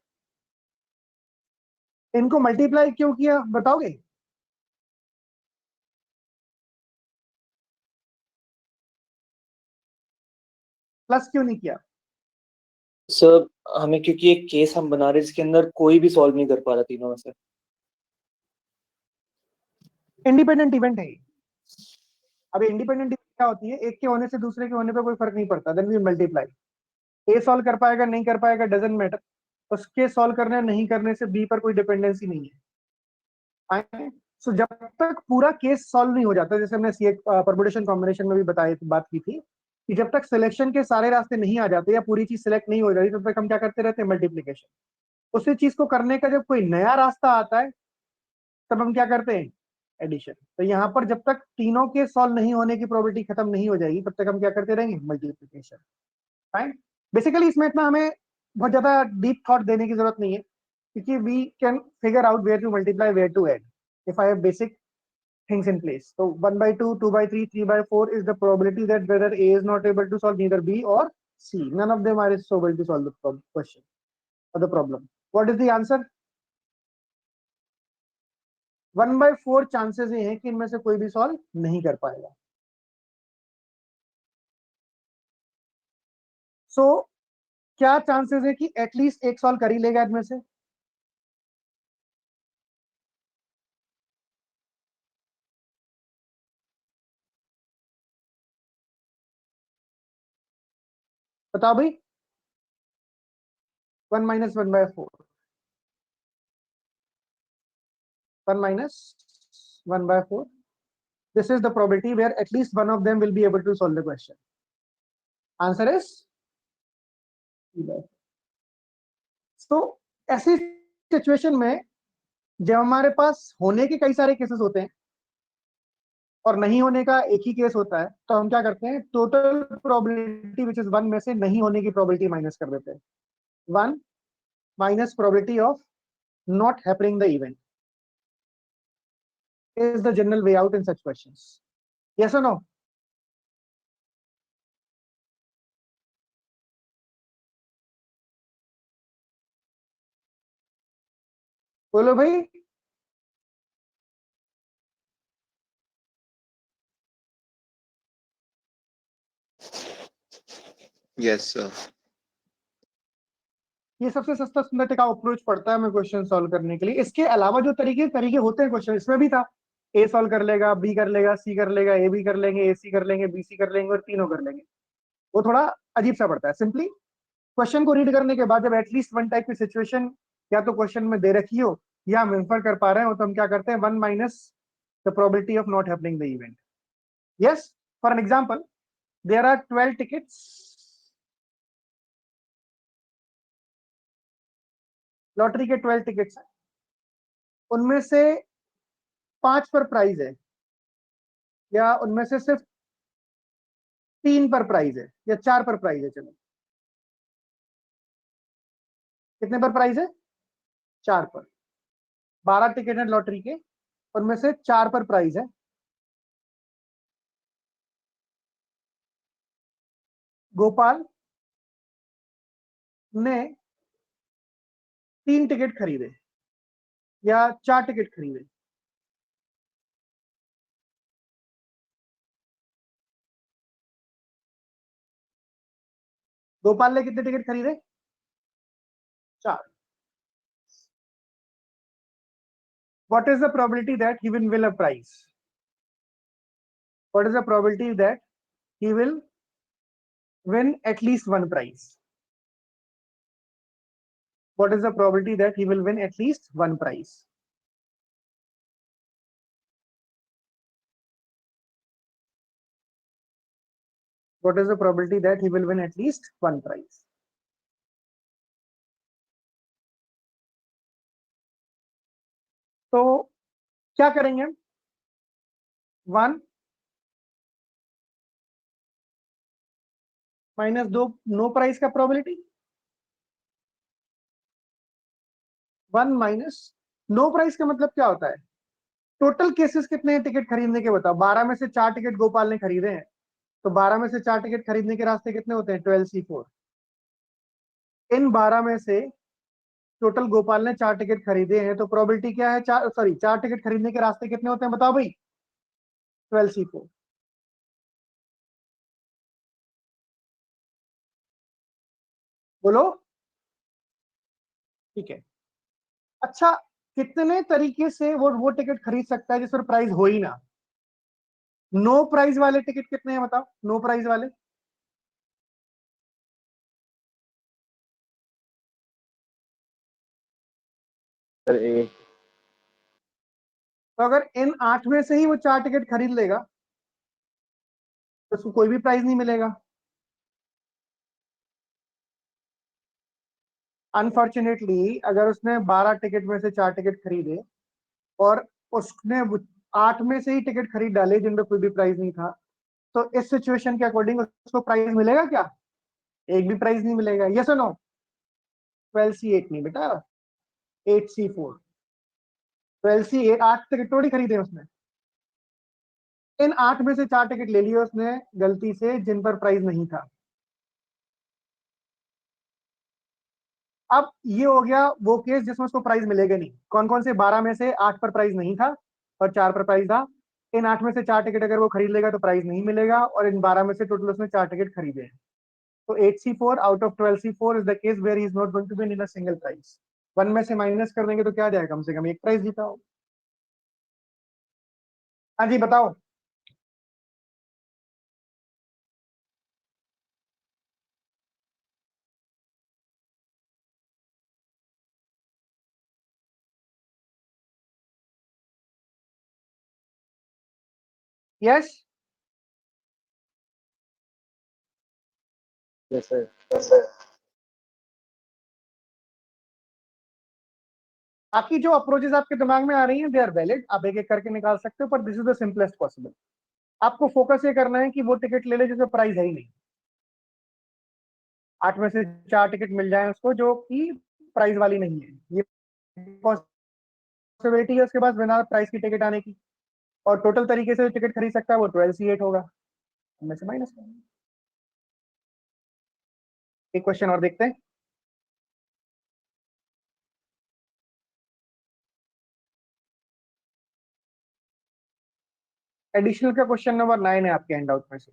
इनको मल्टीप्लाई क्यों किया बताओगे? प्लस क्यों नहीं किया? सर हमें क्योंकि एक केस हम बना रहे जिसके अंदर कोई भी सॉल्व नहीं कर पा रहा तीनों में से। इंडिपेंडेंट इवेंट है। अब इंडिपेंडेंट इवेंट क्या होती है? एक के होने से दूसरे के होने पे कोई फर्क नहीं पड़ता, देन वी मल्टीप्लाई। ए सॉल्व कर पाएगा नहीं कर पाएगा डजंट मैटर, उसके सॉल्व करने नहीं करने से बी पर कोई डिपेंडेंसी नहीं है। सो जब तक पूरा केस सॉल्व नहीं हो जाता, जैसे हमने सी परमुटेशन कॉम्बिनेशन में भी बात की थी कि जब तक सिलेक्शन के सारे रास्ते नहीं आ जाते या पूरी चीज सिलेक्ट नहीं हो जाती तब तक हम क्या करते रहते हैं? मल्टीप्लीकेशन। उसी चीज को करने का जब कोई नया रास्ता आता है तब हम क्या करते हैं? एडिशन। तो यहाँ पर जब तक तीनों के सॉल्व नहीं होने की प्रोबेबिलिटी खत्म नहीं हो जाएगी तब तक हम क्या करते रहेंगे? मल्टीप्लीकेशन। फाइन। बेसिकली इसमें इतना हमें बहुत ज्यादा डीप थॉट देने की जरूरत नहीं है, क्योंकि we can figure out where to multiply, where to add, if I have basic things in place. So 1/2, 2/3, 3/4 is the probability that whether A is not able to solve, neither B or C. None of them are able to solve the question or the problem. What is the answer? 1/4 chances ये हैं कि इनमें से कोई भी solve नहीं कर पाएगा। सो क्या चांसेस है कि एटलीस्ट एक सॉल्व कर ही लेगा इनमें से? बताओ भाई। 1 - 1/4, 1 - 1/4, this is the probability where at least one of them will be able to solve the question. Answer is तो ऐसी सिचुएशन में जब हमारे पास होने के कई सारे केसेस होते हैं और नहीं होने का एक ही केस होता है, तो हम क्या करते हैं? टोटल प्रोबेबिलिटी विच इज 1 में से नहीं होने की प्रोबेबिलिटी माइनस कर देते हैं। 1 minus probability of not happening the event is the general way out in such questions. Yes और नो? बोलो भाई। Yes, sir. ये सबसे सस्ता सुंदर टिकाऊ अप्रोच पड़ता है हमें क्वेश्चन सॉल्व करने के लिए। इसके अलावा जो तरीके होते हैं क्वेश्चन, इसमें भी था। ए सॉल्व कर लेगा, बी कर लेगा, सी कर लेगा, ए बी कर लेंगे, ए सी कर लेंगे, बी सी कर लेंगे और तीनों कर लेंगे। वो थोड़ा अजीब सा पड़ता है। सिंपली क्वेश्चन को रीड करने के बाद जब एटलीस्ट वन टाइप की सिचुएशन या तो क्वेश्चन में दे रखी हो या हम इंफर कर पा रहे हो, तो हम क्या करते हैं? 1 minus the probability of not happening the event. Yes, for an example, there are 12 tickets, lottery के 12 टिकट्स हैं, उनमें से 5 पर प्राइज है, या उनमें से सिर्फ 3 पर प्राइज है, या 4 पर प्राइज है। चलो कितने पर प्राइस है? 4 पर। 12 टिकट है लॉटरी के, उनमें से 4 पर प्राइस है। गोपाल ने 3 टिकट खरीदे या 4 टिकट खरीदे। गोपाल ने कितने टिकट खरीदे? 4। What is the probability that he will win a prize? What is the probability that he will win at least one prize? What is the probability that he will win at least one prize? What is the probability that he will win at least one prize? तो क्या करेंगे हम? 1 minus 2 no price का probability, 1 minus no price का मतलब क्या होता है? टोटल केसेस कितने हैं टिकट खरीदने के बताओ। 12 में से 4 टिकट गोपाल ने खरीदे हैं, तो 12 में से 4 टिकट खरीदने के रास्ते कितने होते हैं? 12C4। इन 12 में से टोटल गोपाल ने 4 टिकट खरीदे हैं, तो प्रोबेबिलिटी क्या है? 4 टिकट खरीदने के रास्ते कितने होते हैं बताओ भाई? 12C4। बोलो। ठीक है। अच्छा, कितने तरीके से वो टिकट खरीद सकता है जिस पर प्राइस हो ही ना? नो प्राइस वाले टिकट कितने हैं बताओ? नो प्राइस वाले सर 8। तो अगर इन 8 में से ही वो 4 टिकट खरीद लेगा तो उसको कोई भी प्राइस नहीं मिलेगा। अनफॉर्चुनेटली अगर उसने 12 टिकट में से 4 टिकट खरीदे और उसने 8 में से ही टिकट खरीद डाले जिनमें कोई भी प्राइस नहीं था, तो इस सिचुएशन के अकॉर्डिंग उसको प्राइस मिलेगा क्या? एक भी प्राइस नहीं मिलेगा। यस और नो? 12C8 नहीं बेटा, 8C4। 12C8 8 टिकट थोड़ी खरीदे उसने। इन 8 में से 4 टिकट ले लिए उसने गलती से जिन पर प्राइस नहीं था। अब ये हो गया वो केस जिसमें उसको प्राइस मिलेगा नहीं। कौन कौन से? 12 में से 8 पर प्राइस नहीं था और 4 पर प्राइस था। इन 8 में से 4 टिकट अगर वो खरीद लेगा तो प्राइस नहीं मिलेगा, और इन 12 में से टोटल उसने 4 टिकट खरीदे हैं। तो 8C4 out of 12C4 is the case where he is not going to win in a single price. 1 में से माइनस कर देंगे तो क्या जाएगा? कम से कम एक प्राइस जीता हो। हाँ जी बताओ। Yes yes sir. बाकी जो अप्रोचेस आपके दिमाग में आ रही हैं दे आर वैलिड, आप एक एक करके निकाल सकते हो, पर this is the simplest possible. आपको फोकस ये करना है कि वो टिकट ले ले जिसमें प्राइस है ही नहीं। 8 में से 4 टिकट मिल जाए उसको जो कि प्राइस वाली नहीं है। ये पॉसिबिलिटी है उसके पास बिना प्राइस की टिकट आने की, और टोटल तरीके से टिकट खरीद सकता है वो 12C8 होगा। इनमें से माइनस करेंगे। एक क्वेश्चन और देखते हैं। एडिशनल का क्वेश्चन नंबर 9 है आपके हैंडआउट में से।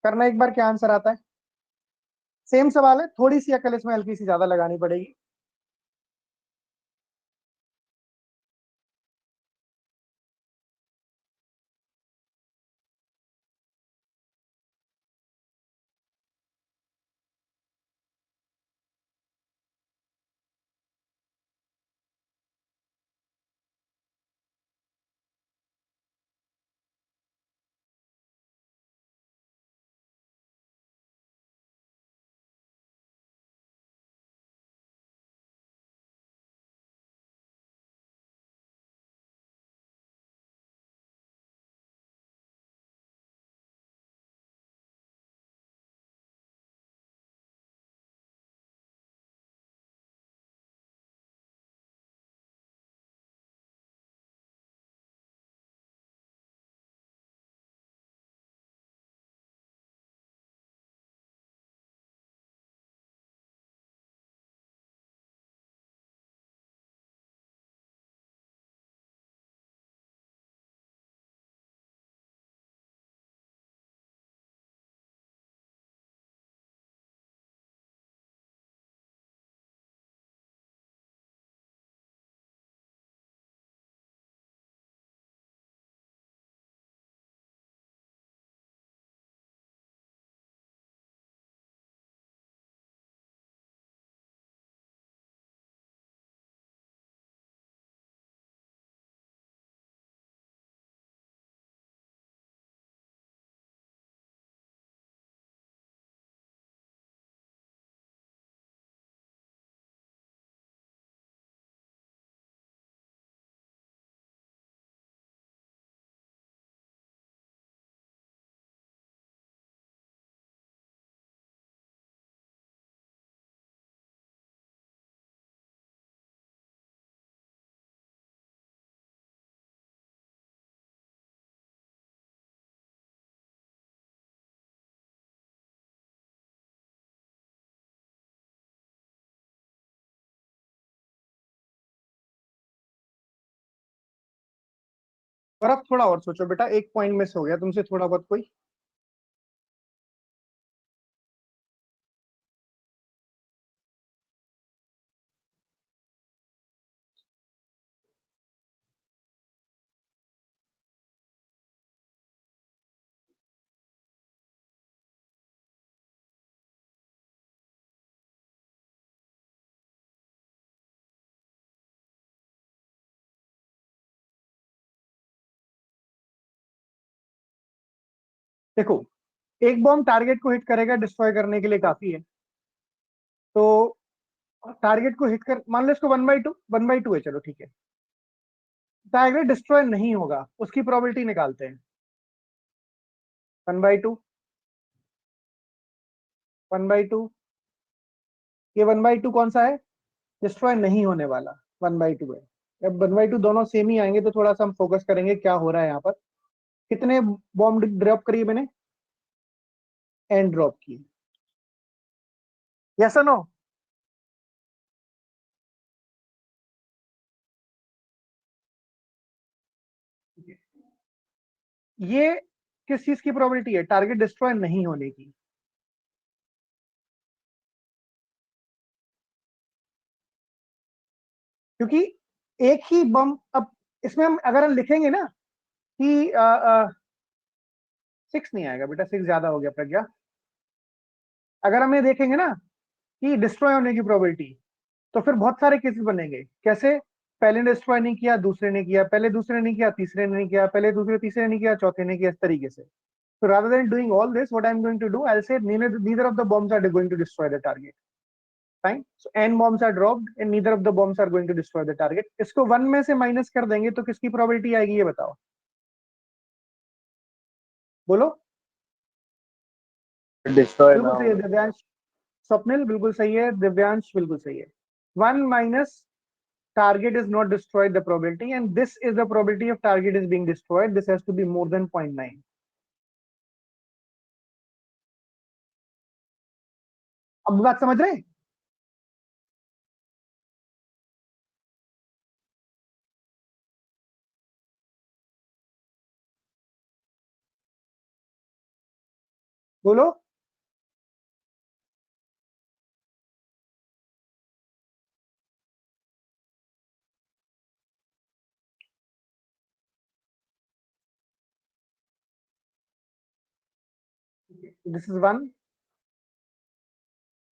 करना एक बार, क्या आंसर आता है? सेम सवाल है, थोड़ी सी अकल इसमें हल्की सी ज्यादा लगानी पड़ेगी। और अब थोड़ा और सोचो बेटा, एक पॉइंट मिस हो गया तुमसे थोड़ा बहुत कोई। देखो, एक बॉम्ब टारगेट को हिट करेगा, डिस्ट्रॉय करने के लिए काफी है। तो टारगेट को हिट कर, मान लो इसको 1/2 है, चलो ठीक है। टारगेट डिस्ट्रॉय नहीं होगा, उसकी प्रोबेबिलिटी निकालते हैं। 1/2, 1/2, ये 1/2 कौन सा है? डिस्ट्रॉय नहीं होने वाला 1/2 है। जब 1/2 दोनों सेम ही आएंगे तो थोड़ा सा हम फोकस करेंगे क्या हो रहा है यहाँ पर। कितने बॉम्ब ड्रॉप करिए मैंने? एंड ड्रॉप की। यस और नो? ये किस चीज की प्रोबेबिलिटी है? टारगेट डिस्ट्रॉय नहीं होने की। क्योंकि एक ही बम, अब इसमें हम अगर हम लिखेंगे ना कि 6 नहीं आएगा बेटा, 6 ज्यादा हो गया प्रज्ञा। अगर हम ये देखेंगे ना कि डिस्ट्रॉय होने की प्रोबेबिलिटी, तो फिर बहुत सारे केसेस बनेंगे। कैसे? पहले ने डिस्ट्रॉय नहीं किया, दूसरे ने किया, पहले दूसरे ने नहीं किया, तीसरे ने नहीं किया, पहले दूसरे तीसरे ने नहीं किया, चौथे ने किया, इस तरीके से। So rather than doing all this, what I'm going to do, I'll say neither of the bombs are going to destroy the target. Fine. So n bombs are dropped and neither of the bombs are going to destroy the target. इसको 1 में से minus कर देंगे तो किसकी probability आएगी ये बताओ, बोलो। डिस्ट्रॉय ना बिल्कुल सही है हो। दिव्यांश। स्वप्निल बिल्कुल सही है, दिव्यांश बिल्कुल सही है। 1 minus target is not destroyed, the probability, and this is the probability of target is being destroyed. This has to be more than 0.9. अब बात समझ रहे हैं? बोलो। This is 1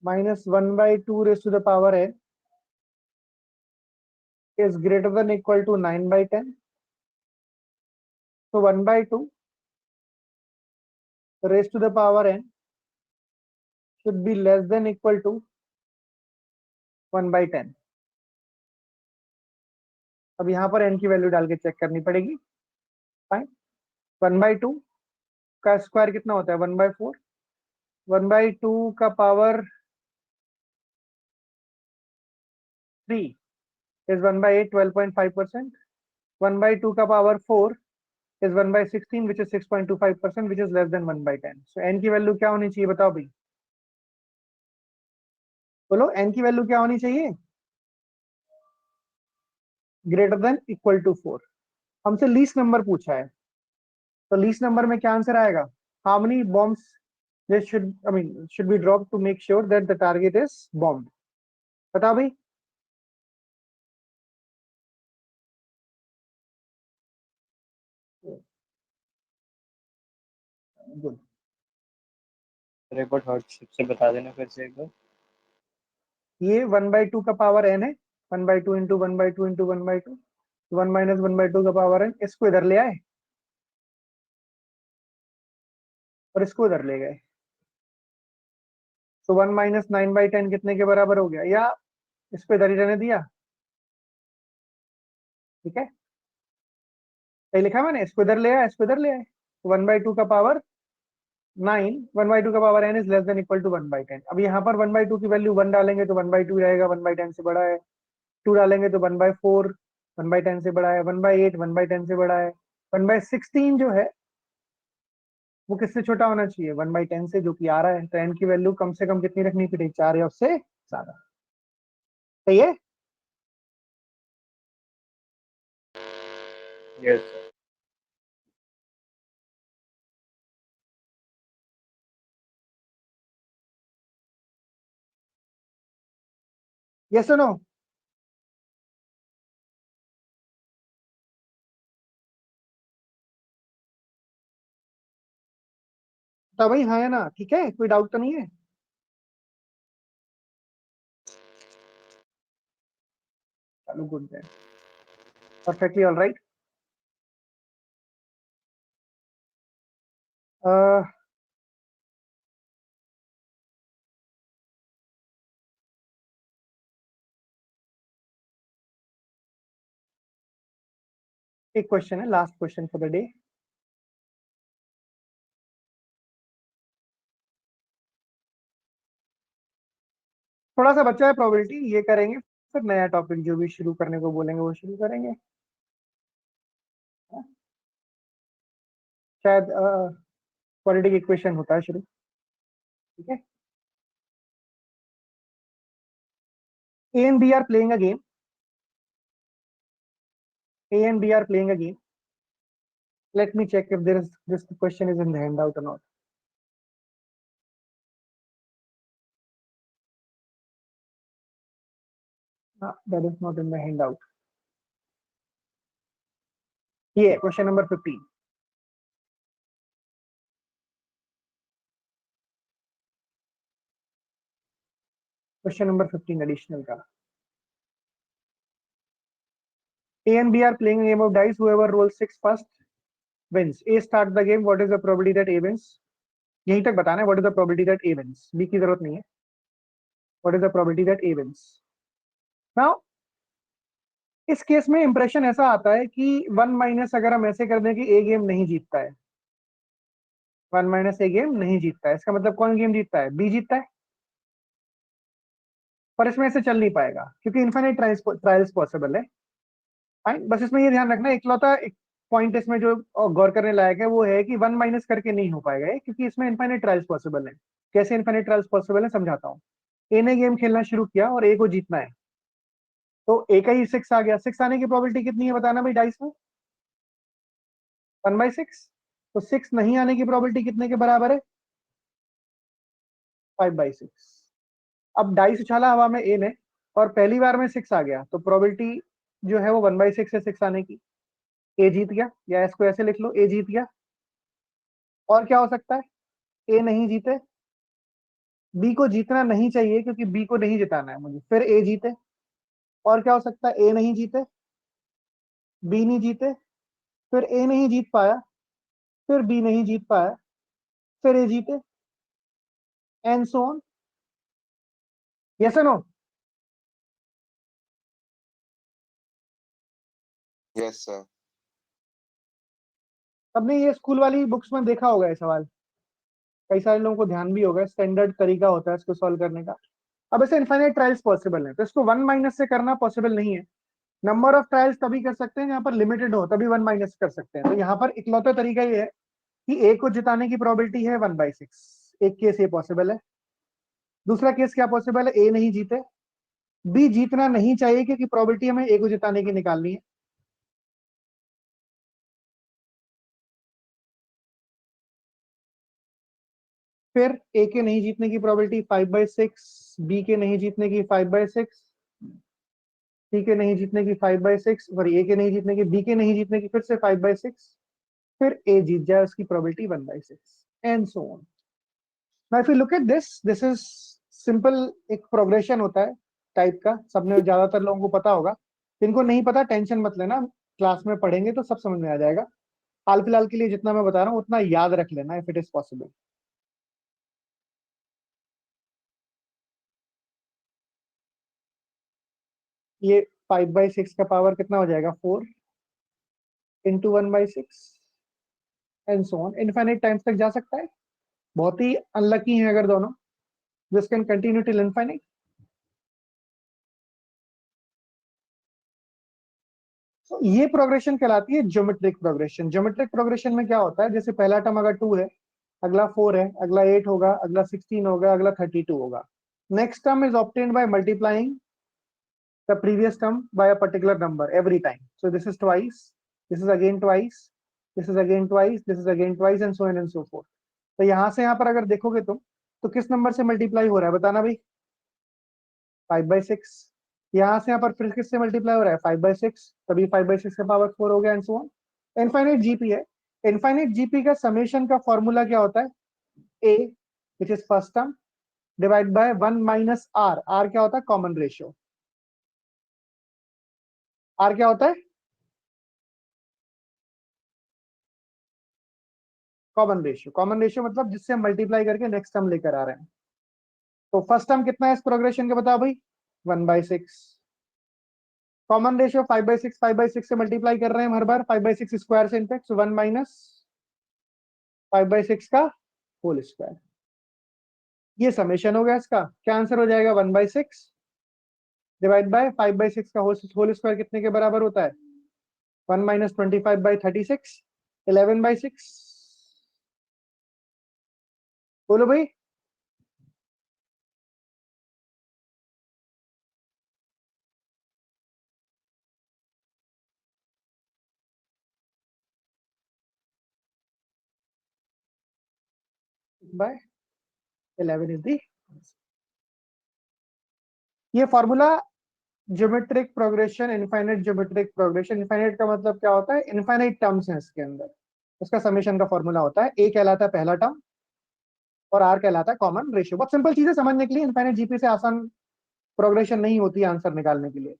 minus 1/2 raised to the power n is greater than equal to 9/10. So 1/2 raised to the power n should be less than equal to 1/10. अब यहाँ पर n की वैल्यू डाल के चेक करनी पड़ेगी। फाइन। 1/2 का स्क्वायर कितना होता है? 1/4। 1/2 का पावर 3 is 1/8, 12.5%. 1/2 का power 4 is 1/16, which is 6.25%, which is less than 1/10. So n की वैल्यू क्या होनी चाहिए बताओ भाई, बोलो। n की वैल्यू क्या होनी चाहिए? Greater than equal to 4। हमसे लीस्ट नंबर पूछा है, तो लीस्ट नंबर में क्या आंसर आएगा? How many bombs this should, I mean should be drop to make sure that the target is bomb? बताओ भाई। गुड। रिकॉर्ड हर्ट से बता देना फिर से एक बार। ये 1/2 का पावर n है। 1/2 इंटू 1/2 इंटू 1/2, 1 माइनस 1/2 का पावर n। इसको इधर ले आए और इसको इधर ले गए, तो 1 माइनस 9/10 कितने के बराबर हो गया? या इसको इधर ही रहने दिया, ठीक है। सही लिखा मैंने, इसको इधर ले आया, इसको इधर ले आए। 1/2 का पावर 9, 1/2 का power n is less than equal to 1/10। अब यहाँ पर 1/2 की वैल्यू 1 डालेंगे तो 1/2 रहेगा, 1/10 से बड़ा है। 2 डालेंगे तो 1/4, 1/10 से बड़ा है। 1/8 1/10 से बड़ा है। 1/16 जो है वो किससे छोटा होना चाहिए? 1/10 से, जो कि आ रहा है। तो n की वैल्यू कम से कम कितनी रखनी पड़ेगी? 4 या उससे ज्यादा। सही है? यस। यस और नो? तो भाई हाँ या ना, ठीक है, कोई डाउट तो नहीं है? चलो good then, perfectly all right. एक क्वेश्चन है, last question for the day. थोड़ा सा बच्चा है प्रोबेबिलिटी, ये करेंगे फिर नया टॉपिक जो भी शुरू करने को बोलेंगे वो शुरू करेंगे। शायद क्वाड्रेटिक इक्वेशन होता है शुरू, ठीक है। A and B are playing a game. A and B are playing a game. Let me check if there is this question is in the handout or not. That is not in the handout. Yeah, question number 15. Question number 15 additional का. A and B are playing a game of dice. Whoever rolls 6 first wins. A starts the game. What is the probability that A wins? यहीं तक बताना है. What is the probability that A wins? B की जरूरत नहीं है. What is the probability that A wins? Now, इस case में इंप्रेशन ऐसा आता है कि 1 माइनस अगर हम ऐसे कर दें कि A गेम नहीं जीतता है, 1 माइनस A गेम नहीं जीतता है, इसका मतलब कौन गेम जीतता है? B जीतता है। पर इसमें ऐसे चल नहीं पाएगा क्योंकि इन्फिनिट ट्रायल्स पॉसिबल है। फाइन, बस इसमें ये ध्यान रखना, इकलौता एक पॉइंट इसमें जो गौर करने लायक है वो है कि 1 माइनस करके नहीं हो पाएगा ये, क्योंकि इसमें इन्फिनिट ट्रायल्स पॉसिबल है। कैसे इन्फिनिट ट्रायल्स पॉसिबल है समझाता हूँ। ए ने गेम खेलना शुरू किया और ए को जीतना है, तो ए का ही 6 आ गया। 6 आने की प्रोबेबिलिटी कितनी है बताना भाई डाइस में? 1/6। तो 6 नहीं आने की प्रोबेबिलिटी कितने के बराबर है? 5/6। अब डाइस उछाला हवा में ए ने और पहली बार में 6 आ गया, तो प्रोबेबिलिटी जो है वो 1/6 है 6 आने की। ए जीत गया, या इसको ऐसे लिख लो, ए जीत गया। और क्या हो सकता है? ए नहीं जीते, बी को जीतना नहीं चाहिए क्योंकि बी को नहीं जिताना है मुझे, फिर ए जीते। और क्या हो सकता है? ए नहीं जीते, बी नहीं जीते, फिर ए नहीं जीत पाया, फिर बी नहीं जीत पाया, फिर ए जीते, एंड सो ऑन। यस और नो? Yes, sir. सबने ये स्कूल वाली बुक्स में देखा होगा ये सवाल, कई सारे लोगों को ध्यान भी होगा, स्टैंडर्ड तरीका होता है इसको सॉल्व करने का। अब ऐसे इनफाइनाइट ट्रायल्स पॉसिबल है, तो इसको 1 माइनस से करना पॉसिबल नहीं है। नंबर ऑफ ट्रायल्स तभी कर सकते हैं यहाँ पर लिमिटेड हो, तभी 1 माइनस कर सकते हैं। तो यहाँ पर इकलौता तरीका ये है कि ए को जिताने की प्रोबेबिलिटी है 1/6। एक केस ये पॉसिबल है। दूसरा केस क्या पॉसिबल है? ए नहीं जीते, बी जीतना नहीं चाहिए क्योंकि प्रोबेबिलिटी हमें ए को जिताने की निकालनी है। फिर ए के नहीं जीतने की प्रोबेबिलिटी 5/6, बी के नहीं जीतने की 5/6, सी के नहीं जीतने की 5/6, और ए के नहीं जीतने की, बी के नहीं जीतने की फिर से 5/6, फिर ए जीत जाए उसकी probability 1/6, and so on. Now if you look at this is simple, एक प्रोग्रेशन होता है टाइप का, सबने ज्यादातर लोगों को पता होगा। जिनको नहीं पता टेंशन मत लेना, क्लास में पढ़ेंगे तो सब समझ में आ जाएगा। हाल फिलहाल के लिए जितना मैं बता रहा हूँ उतना याद रख लेना इफ इट इज पॉसिबल। ये 5/6 का पावर कितना हो जाएगा? 4 into 1/6 and so on, infinite times तक जा सकता है। बहुत ही अनलकी है अगर दोनों, this can continue till infinite. तो ये प्रोग्रेशन कहलाती है ज्योमेट्रिक प्रोग्रेशन। ज्योमेट्रिक प्रोग्रेशन में क्या होता है, जैसे पहला टर्म अगर 2 है, अगला 4 है, अगला 8 होगा, अगला 16 होगा, अगला 32 होगा। Next term is obtained by multiplying the previous term by a particular number every time. So this is twice, this is again twice, this is again twice, this is again twice, and so on and so forth. तो यहां से यहां पर अगर देखोगे तुम, तो किस नंबर से मल्टीप्लाई हो रहा है बताना भाई? 5/6। यहाँ से यहाँ पर फिर किससे मल्टीप्लाई हो रहा है 5/6, तभी 5/6 का पावर 4 हो गया and so on. Infinite GP है। इनफाइनाइट जीपी का समेशन का फॉर्मूला क्या होता है? A which is first term divide by 1 minus r. R क्या होता है? Common ratio. आर क्या होता है? Common ratio. कॉमन रेशियो मतलब जिससे हम मल्टीप्लाई करके नेक्स्ट टर्म लेकर आ रहे हैं। तो फर्स्ट टर्म कितना है इस प्रोग्रेशन का बताओ भाई? 1/6। कॉमन रेशियो 5/6, 5/6 से मल्टीप्लाई कर रहे हैं हर बार 5/6 स्क्वायर से इनफैक्ट 1 माइनस 5/6 का होल स्क्वायर। ये समेशन हो गया इसका। क्या आंसर हो जाएगा? 1/6 डिवाइड बाय 5/6 का होल स्क्वायर कितने के बराबर होता है? 1 माइनस 25/36, 11/6। बोलो भाई। By 11 is D. ये formula geometric progression, infinite geometric progression. Infinite का मतलब क्या होता है? इनफाइनाइट टर्म्स हैं इसके अंदर। उसका समेशन का फॉर्मूला होता है। ए कहलाता है पहला टर्म और आर कहलाता है कॉमन रेशियो। बहुत सिंपल चीजें समझने के लिए। इनफाइनाइट जीपी से आसान प्रोग्रेशन नहीं होती आंसर निकालने के लिए।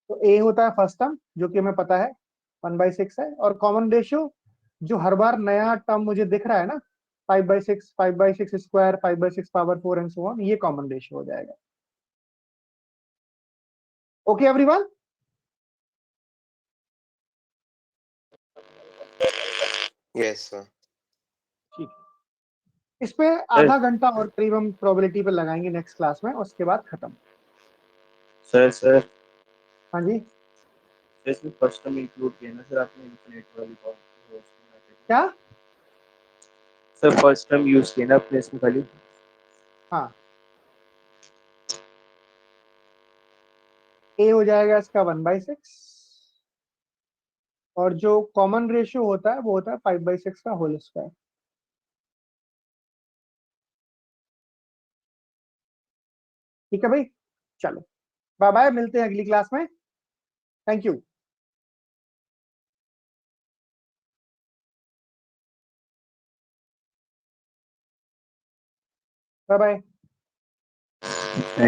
तो ए होता है फर्स्ट टर्म जो कि हमें पता है 1/6 है, और कॉमन रेशियो जो हर बार नया टर्म मुझे दिख रहा है ना 5/6, 5/6 square, 5/6 power 4 and so on, ये कॉमन रेशियो हो जाएगा। Okay everyone? Yes, sir. ठीक है। इस पे आधा घंटा और करीब हम प्रोबेबिलिटी पे लगाएंगे नेक्स्ट क्लास में, उसके बाद खत्म। सर हाँ जी। इसमें फर्स्ट टर्म इंक्लूड किया ना सर आपने इनफिनिट वाली बात। क्या? सर फर्स्ट टर्म यूज किया ना अपने इसमें खाली। हाँ, ए हो जाएगा इसका 1/6 और जो कॉमन रेशियो होता है वो होता है 5/6 का होल स्क्वायर। ठीक है भाई, चलो बाय बाय, मिलते हैं अगली क्लास में। Thank you. Bye bye.